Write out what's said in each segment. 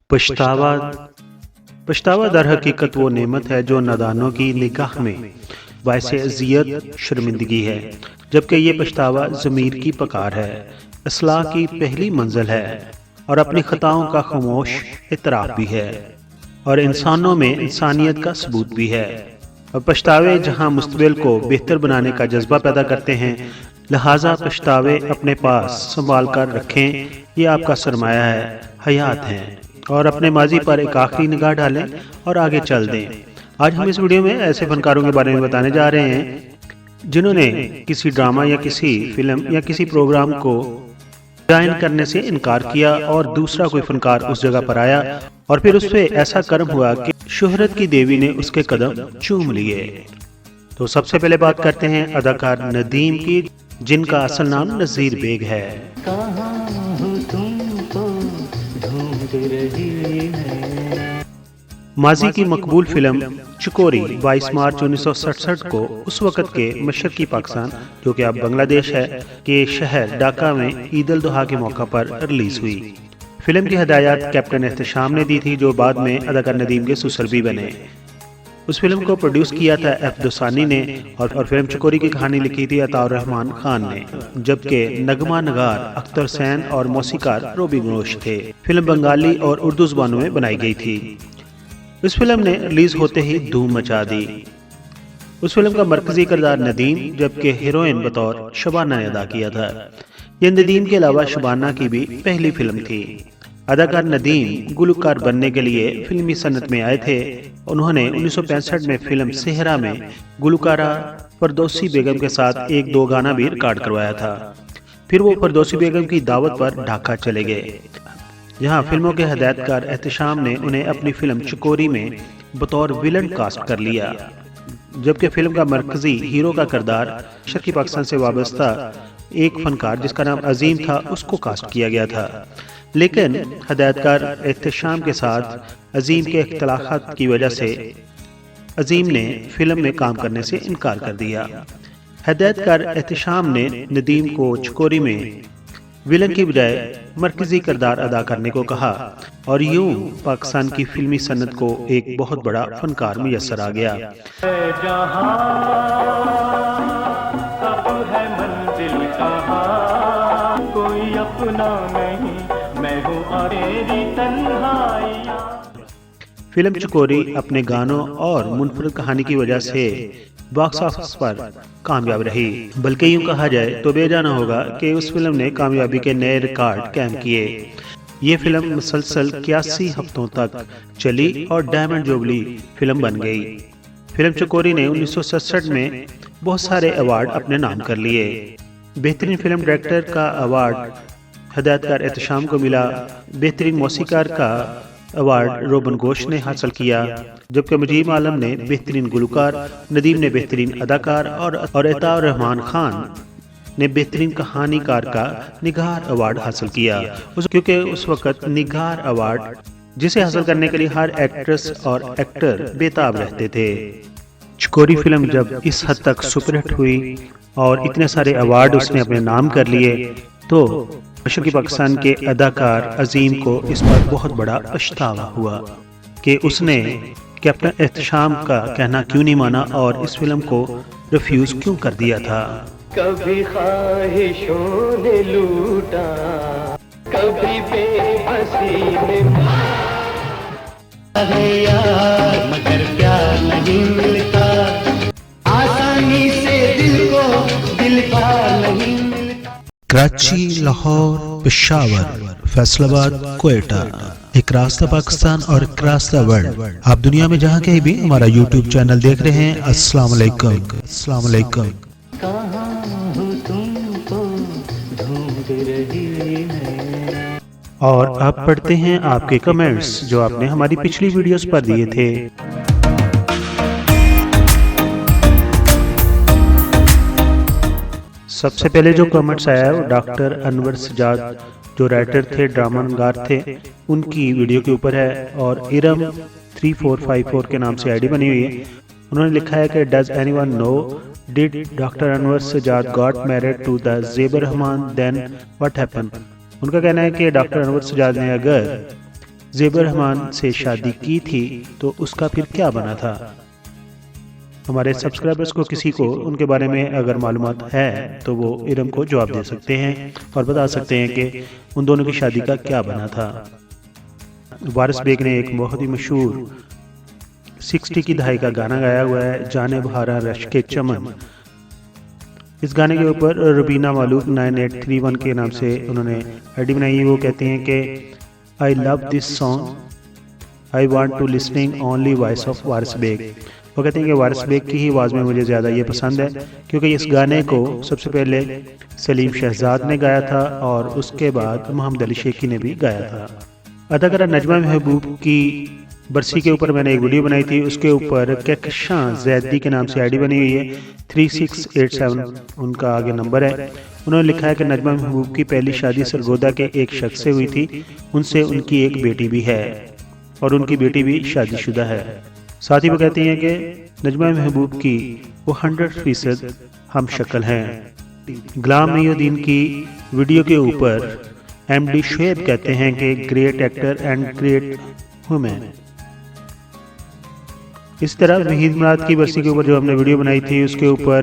पछतावा पछतावा दर हकीकत वो नेमत है जो नादानों की निगाह में बायसे अज़ियत शर्मिंदगी है, जबकि ये पछतावा ज़मीर की पकार है, इस्लाह की पहली मंजिल है और अपनी खताओं का खामोश इतराफ़ भी है और इंसानों में इंसानियत का सबूत भी है। और पछतावे जहाँ मुस्तकबिल को बेहतर बनाने का जज्बा पैदा करते हैं, लिहाजा पछतावे अपने पास संभाल कर रखें। ये आपका सरमाया है, हयात है, और अपने माजी पर एक आखिरी निगाह डालें और आगे चल दें। आज हम इस वीडियो में ऐसे फनकारों के बारे में बताने जा रहे हैं जिन्होंने किसी ड्रामा या किसी फिल्म या किसी प्रोग्राम को ज्वाइन करने से इनकार किया और दूसरा कोई फनकार उस जगह पर आया और फिर उस पर ऐसा कर्म हुआ कि शोहरत की देवी ने उसके कदम चूम लिए। तो सबसे पहले बात करते हैं अदाकार नदीम की, जिनका असल नाम नज़ीर बेग है। माजी की मकबूल फिल्म चिकोरी 22 मार्च 1967 को उस वक़्त के मशरकी पाकिस्तान, जो कि अब बांग्लादेश है, के शहर ढाका में ईद उल जुहा के मौका पर रिलीज हुई। फिल्म की हिदायत कैप्टन एहतशाम ने दी थी, जो बाद में अदाकार नदीम के ससुर भी बने। उस फिल्म को प्रोड्यूस किया था एफ दोसानी ने और फिल्म चिकोरी की कहानी लिखी थी अताउर रहमान खान ने, जबकि नगमा नगार अख्तर सैन और मौसीकार रोबी गणोश थे। फिल्म बंगाली और उर्दू ज़बानों में बनाई गई थी। इस फिल्म ने रिलीज होते ही धूम मचा दी। उस फिल्म का मरकजी किरदार नदीम, जबकि हीरोइन बतौर शबाना ने अदा किया था। यह नदीम के अलावा शबाना की भी पहली फिल्म थी। अदाकार नदीम गुलकार बनने के लिए फिल्मी सनत में आए थे। उन्होंने 1965 में फिल्म सेहरा में गुलकारा फरदौसी बेगम के साथ एक दो गाना भी रिकॉर्ड करवाया था। फिर वो फरदौसी बेगम की दावत पर ढाका चले गए, जहां फिल्मों के हिदायतकार एहतशाम ने उन्हें अपनी फिल्म चिकोरी में बतौर विलन कास्ट कर लिया, जबकि फिल्म का मरकजी हीरो का किरदार शर्की पाकिस्तान से वाबस्ता एक फनकार जिसका नाम अजीम था, उसको कास्ट किया गया था। लेकिन हिदायतकार एहतशाम के साथ अजीम के इख्तिलाफात की वजह से अजीम ने फिल्म में काम करने से इनकार कर दिया। हिदायतकार एहतशाम ने नदीम को चिकोरी में विलन की बजाय मरकजी किरदार अदा करने को कहा और यूं पाकिस्तान की फिल्मी सन्नत को एक बहुत बड़ा फनकार मुयस्सर आ गया। कोई अपना नहीं, मैं हूं अकेली तन्हाइयां। फिल्म चिकोरी अपने गानों और मुनफरद कहानी की वजह से बॉक्स ऑफिस पर कामयाब रही, बल्कि यूं कहा जाए तो बेजाना होगा कि उस फिल्म ने कामयाबी के नए रिकॉर्ड कायम किए। ये फिल्म मुसलसल 81 हफ्तों तक चली और डायमंड जुबली फिल्म बन गई। फिल्म चिकोरी ने 1967 में बहुत सारे अवार्ड अपने नाम कर लिए। बेहतरीन फिल्म डायरेक्टर का अवार्ड हिदायतकार एहतशाम को मिला। बेहतरीन मौसीकार का अवार्ड रोबन गोश ने हासिल किया, जबकि मुजीब आलम ने बेहतरीन गुलकार, नदीम ने बेहतरीन अदाकार और अताउर रहमान खान ने बेहतरीन कहानीकार का निगार अवार्ड हासिल किया, क्योंकि उस वक़्त निगार अवार्ड जिसे हासिल करने के लिए हर एक्ट्रेस और एक्टर बेताब रहते थे। चिकोरी फिल्म जब इस हद तक सुपरहिट हुई और इतने सारे अवार्ड उसने अपने नाम कर लिए, तो मशरकी पाकिस्तान के अदाकार अजीम को इस पर बहुत बड़ा पछतावा हुआ कि उसने कैप्टन एहतशाम का कहना क्यों नहीं माना और इस फिल्म को रिफ्यूज क्यों कर दिया था। कभी ख्वाहिशों ने लूटा, कभी बेबसी में यार, मगर प्यार नहीं मिलता आसानी से, दिल को दिल का नहीं मिलता। कराची, लाहौर, पेशावर, फैसलाबाद, कोयटा, एक रास्ता पाकिस्तान और एक रास्ता वर्ल्ड। आप दुनिया में जहाँ कहीं भी हमारा यूट्यूब चैनल देख रहे हैं, अस्सलाम वालेकुम। अस्सलाम वालेकुम। कहाँ हो तुमको ढूंढ रही है। और अब पढ़ते हैं आपके कमेंट्स जो आपने हमारी पिछली वीडियोस पर दिए थे। सबसे पहले जो कमेंट्स आया है वो डॉक्टर अनवर सजाद, जो राइटर थे, ड्रामा नगार थे, उनकी वीडियो के ऊपर है और इरम 3454 के नाम से आईडी बनी हुई है। उन्होंने लिखा है कि does anyone know did doctor Anwar Sajjad got married to the Zeba Rehman, then what happened. उनका कहना है कि डॉक्टर अनवर सजाद ने अगर ज़ेबर रहमान से शादी की थी तो उसका फिर क्या बना था। हमारे सब्सक्राइबर्स को किसी को उनके बारे में अगर मालूमात है तो वो इरम को जवाब दे सकते हैं और बता सकते हैं कि उन दोनों की शादी का क्या बना था। वारिस बेग ने एक बहुत ही मशहूर 60 की दहाई का गाना गाया हुआ है, जाने बहारा रश के चमन। इस गाने के ऊपर रुबीना मालूक 9831 के नाम से उन्होंने आईडी बनाई है। वो कहते हैं कि I love this song, I want to listening only voice of Waris Baig. वो कहते हैं कि वारिस बेग की ही आवाज़ में मुझे ज़्यादा ये पसंद है, क्योंकि इस गाने को सबसे पहले सलीम शहजाद ने गाया था और उसके बाद मोहम्मद अली शेखी ने भी गाया था। अदाकारा नजमा महबूब की बरसी के ऊपर मैंने एक वीडियो बनाई थी, उसके ऊपर कहकशां जैदी के नाम से आईडी बनी हुई है, 3687 उनका आगे नंबर है। उन्होंने लिखा है कि नजमा महबूब की पहली शादी सरगोदा के एक शख्स से हुई थी, उनसे उनकी एक बेटी भी है और उनकी बेटी भी शादीशुदा है। साथ ही वो कहती हैं कि नजमा महबूब की वो 100% हम शक्ल हैं। गुलाम मोहिउद्दीन की वीडियो के ऊपर एमडी शुएब कहते हैं कि great actor and great women. इस तरह वहीद मुराद की बरसी के ऊपर जो हमने वीडियो बनाई थी उसके ऊपर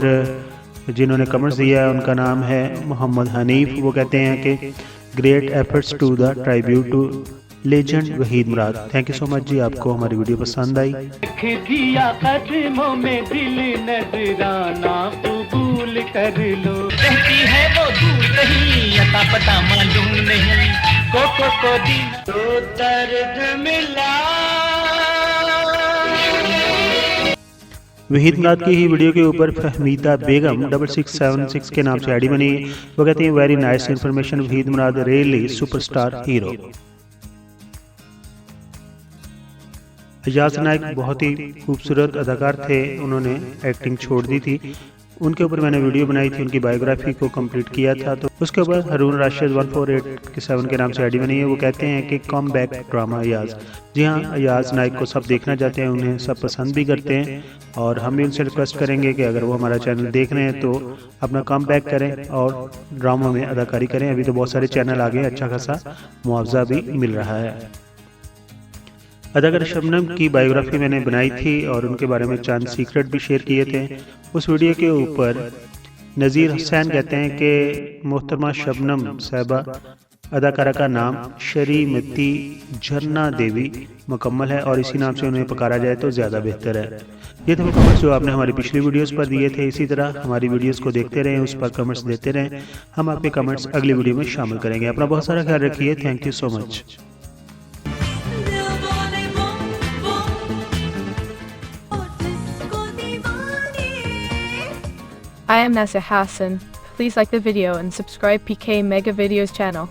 जिन्होंने कमेंट्स दिया है उनका नाम है मोहम्मद हनीफ। वो कहते हैं कि great efforts to the tribute to legend Waheed Murad. Thank you so much ji, आपको हमारी वीडियो पसंद आई। रख दिया कदमों में दिल नजराना कबूल कर लो, रहती है वो दूर कहीं अता पता मालूम नहीं, को दिन तो दर्द मिला। वहीद मुराद की ही वीडियो के ऊपर फहमीदा बेगम 6676 के नाम से आईडी बनी। वो कहते हैं very nice information, Waheed Murad really superstar hero. Ejaz Naik बहुत ही खूबसूरत अदाकार थे, उन्होंने एक्टिंग छोड़ दी थी। उनके ऊपर मैंने वीडियो बनाई थी, उनकी बायोग्राफी को कंप्लीट किया था। तो उसके ऊपर हारून राशिद 1487 के नाम से आईडी बनी है। वो कहते हैं कि कम बैक ड्रामा अयाज। जी हाँ, अयाज नाइक को सब देखना चाहते हैं, उन्हें सब पसंद भी करते हैं और हम भी उनसे रिक्वेस्ट करेंगे कि अगर वो हमारा चैनल देख रहे हैं तो अपना कम बैक करें और ड्रामा में अदाकारी करें। अभी तो बहुत सारे चैनल आ गए, अच्छा खासा मुआवजा भी मिल रहा है। अदाकारा शबनम की बायोग्राफी मैंने बनाई थी और उनके बारे में चंद सीक्रेट भी शेयर किए थे। उस वीडियो के ऊपर नज़ीर हुसैन कहते हैं कि मोहतरमा शबनम साहिबा अदाकारा का नाम शरीमती झरना देवी मुकम्मल है और इसी नाम से उन्हें पुकारा जाए तो ज़्यादा बेहतर है। ये थे वो कमेंट्स जो आपने हमारी पिछली वीडियोस पर दिए थे। इसी तरह हमारी वीडियोस को देखते रहें, उस पर कमेंट्स देते रहें। हम आपके कमेंट्स अगली वीडियो में शामिल करेंगे। अपना बहुत सारा ख्याल रखिए। Thank you so much. I am Nasser Hassan. Please like the video and subscribe PK Mega Videos channel.